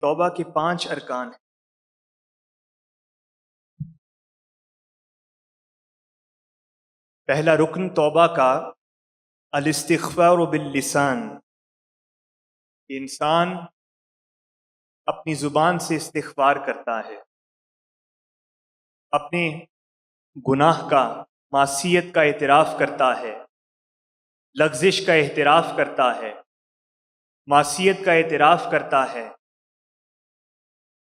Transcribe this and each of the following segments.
توبہ کے 5 ارکان ہیں۔ پہلا رکن توبہ کا الاستغفار باللسان، انسان اپنی زبان سے استغفار کرتا ہے، اپنے گناہ کا، معصیت کا اعتراف کرتا ہے، لغزش کا اعتراف کرتا ہے، معصیت کا اعتراف کرتا ہے،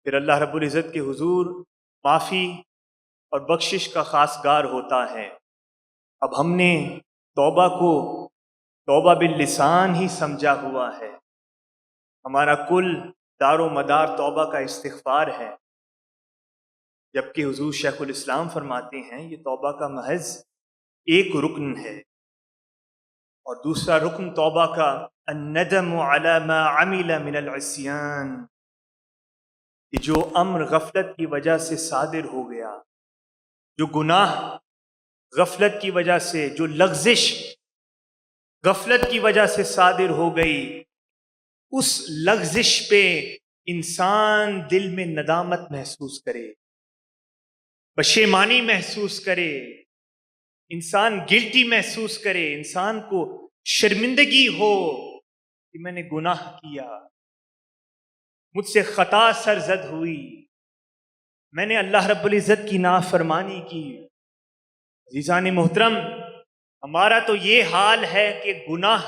پھر اللہ رب العزت کے حضور معافی اور بخشش کا خواستگار ہوتا ہے۔ اب ہم نے توبہ کو توبہ باللسان ہی سمجھا ہوا ہے، ہمارا کل دار و مدار توبہ کا استغفار ہے، جبکہ حضور شیخ الاسلام فرماتے ہیں یہ توبہ کا محض ایک رکن ہے۔ اور دوسرا رکن توبہ کا الندم علی ما عمل من العصیان، کہ جو امر غفلت کی وجہ سے صادر ہو گیا، جو گناہ غفلت کی وجہ سے، جو لغزش غفلت کی وجہ سے صادر ہو گئی، اس لغزش پہ انسان دل میں ندامت محسوس کرے، پشیمانی محسوس کرے، انسان گلٹی محسوس کرے، انسان کو شرمندگی ہو کہ میں نے گناہ کیا، مجھ سے خطا سرزد ہوئی، میں نے اللہ رب العزت کی نافرمانی کی۔ عزیزان محترم، ہمارا تو یہ حال ہے کہ گناہ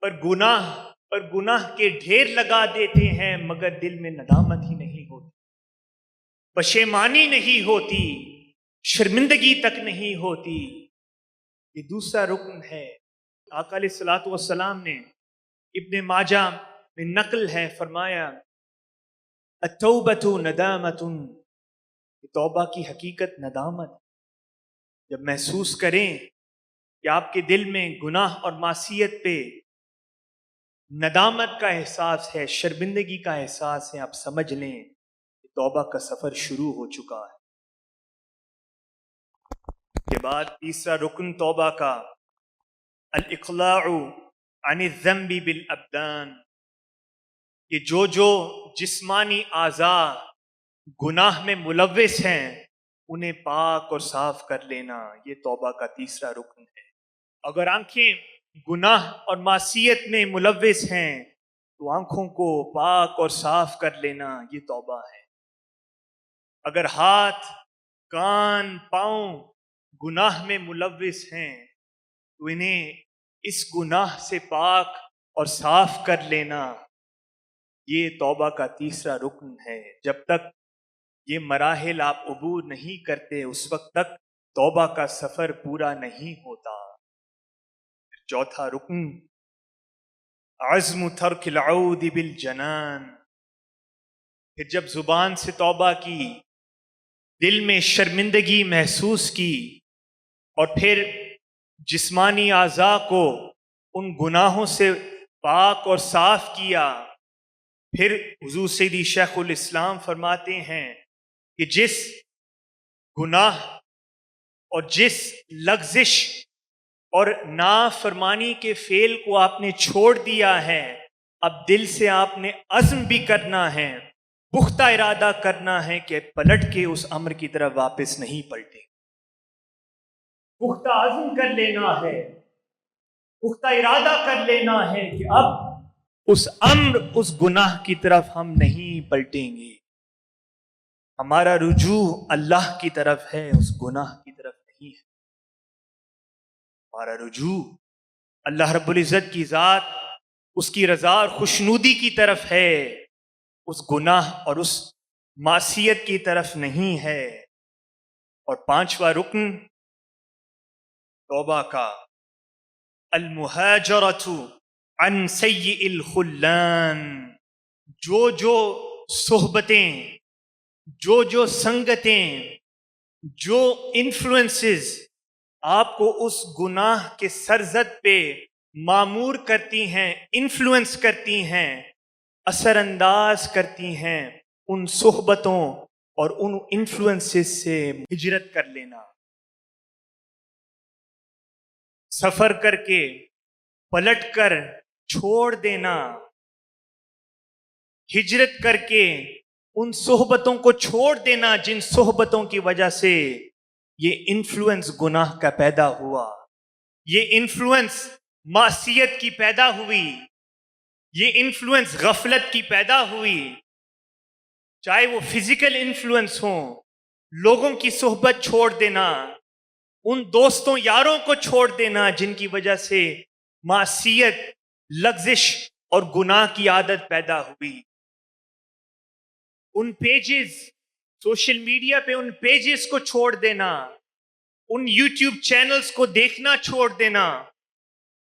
پر گناہ پر گناہ کے ڈھیر لگا دیتے ہیں، مگر دل میں ندامت ہی نہیں ہوتی، پشیمانی نہیں ہوتی، شرمندگی تک نہیں ہوتی۔ یہ دوسرا رکن ہے۔ آقا علیہ الصلوۃ والسلام نے ابن ماجہ میں نقل ہے، فرمایا التوبۃ ندامۃ، توبہ کی حقیقت ندامت۔ جب محسوس کریں کہ آپ کے دل میں گناہ اور معصیت پہ ندامت کا احساس ہے، شرمندگی کا احساس ہے، آپ سمجھ لیں کہ توبہ کا سفر شروع ہو چکا ہے۔ کے بعد تیسرا رکن توبہ کا الاقلاع عن الذنب بالابدان، کہ جو جسمانی اعضاء گناہ میں ملوث ہیں انہیں پاک اور صاف کر لینا، یہ توبہ کا تیسرا رکن ہے۔ اگر آنکھیں گناہ اور معصیت میں ملوث ہیں تو آنکھوں کو پاک اور صاف کر لینا، یہ توبہ ہے۔ اگر ہاتھ، کان، پاؤں گناہ میں ملوث ہیں تو انہیں اس گناہ سے پاک اور صاف کر لینا، یہ توبہ کا تیسرا رکن ہے۔ جب تک یہ مراحل آپ عبور نہیں کرتے اس وقت تک توبہ کا سفر پورا نہیں ہوتا۔ چوتھا رکن عزم ترک العود بالجنان، پھر جب زبان سے توبہ کی، دل میں شرمندگی محسوس کی، اور پھر جسمانی اعضاء کو ان گناہوں سے پاک اور صاف کیا، پھر حضور سیدی شیخ الاسلام فرماتے ہیں کہ جس گناہ اور جس لغزش اور نافرمانی کے فعل کو آپ نے چھوڑ دیا ہے، اب دل سے آپ نے عزم بھی کرنا ہے، پختہ ارادہ کرنا ہے کہ پلٹ کے اس امر کی طرف واپس نہیں پلٹے۔ پختہ عزم کر لینا ہے، پختہ ارادہ کر لینا ہے کہ اب اس امر، اس گناہ کی طرف ہم نہیں پلٹیں گے، ہمارا رجوع اللہ کی طرف ہے، اس گناہ کی طرف نہیں ہے۔ ہمارا رجوع اللہ رب العزت کی ذات، اس کی رضا اور خوشنودی کی طرف ہے، اس گناہ اور اس معصیت کی طرف نہیں ہے۔ اور پانچواں رکن توبہ کا المہاجرۃ عن سیئ الخلان، جو صحبتیں، جو سنگتیں، جو انفلوئنسز آپ کو اس گناہ کے سرزد پہ معمور کرتی ہیں، انفلوئنس کرتی ہیں، اثر انداز کرتی ہیں، ان صحبتوں اور ان انفلوئنسز سے ہجرت کر لینا، سفر کر کے پلٹ کر چھوڑ دینا۔ ہجرت کر کے ان صحبتوں کو چھوڑ دینا جن صحبتوں کی وجہ سے یہ انفلوئنس گناہ کا پیدا ہوا، یہ انفلوئنس معصیت کی پیدا ہوئی، یہ انفلوئنس غفلت کی پیدا ہوئی، چاہے وہ فزیکل انفلوئنس ہوں، لوگوں کی صحبت چھوڑ دینا، ان دوستوں یاروں کو چھوڑ دینا جن کی وجہ سے معصیت، لغزش اور گناہ کی عادت پیدا ہوئی، ان پیجز، سوشل میڈیا پہ ان پیجز کو چھوڑ دینا، ان یوٹیوب چینلز کو دیکھنا چھوڑ دینا،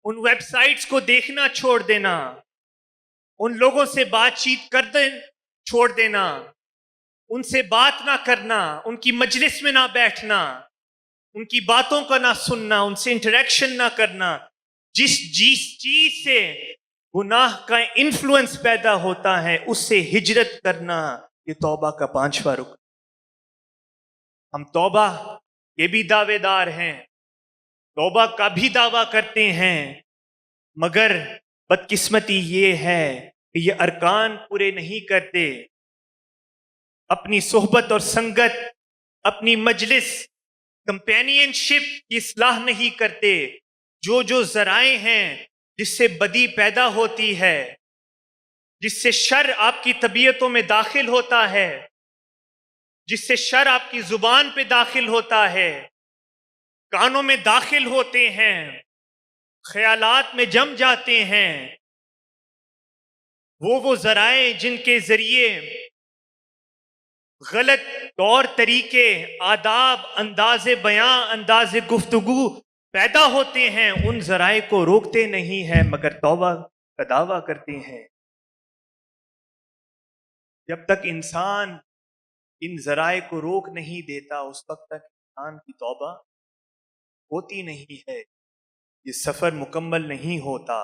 ان ویب سائٹس کو دیکھنا چھوڑ دینا، ان لوگوں سے بات چیت چھوڑ دینا، ان سے بات نہ کرنا، ان کی مجلس میں نہ بیٹھنا، ان کی باتوں کا نہ سننا، ان سے انٹریکشن نہ کرنا، جس چیز سے گناہ کا انفلوئنس پیدا ہوتا ہے اس سے ہجرت کرنا، یہ توبہ کا 5واں رکن۔ ہم توبہ کے بھی دعوے دار ہیں، توبہ کا بھی دعویٰ کرتے ہیں، مگر بدقسمتی یہ ہے کہ یہ ارکان پورے نہیں کرتے، اپنی صحبت اور سنگت، اپنی مجلس، کمپینین شپ کی اصلاح نہیں کرتے، جو ذرائع ہیں جس سے بدی پیدا ہوتی ہے، جس سے شر آپ کی طبیعتوں میں داخل ہوتا ہے، جس سے شر آپ کی زبان پہ داخل ہوتا ہے، کانوں میں داخل ہوتے ہیں، خیالات میں جم جاتے ہیں، وہ ذرائع جن کے ذریعے غلط طور طریقے، آداب، انداز بیاں، انداز گفتگو پیدا ہوتے ہیں، ان ذرائع کو روکتے نہیں ہیں مگر توبہ کا دعویٰ کرتے ہیں۔ جب تک انسان ان ذرائع کو روک نہیں دیتا اس وقت تک انسان کی توبہ ہوتی نہیں ہے، یہ سفر مکمل نہیں ہوتا۔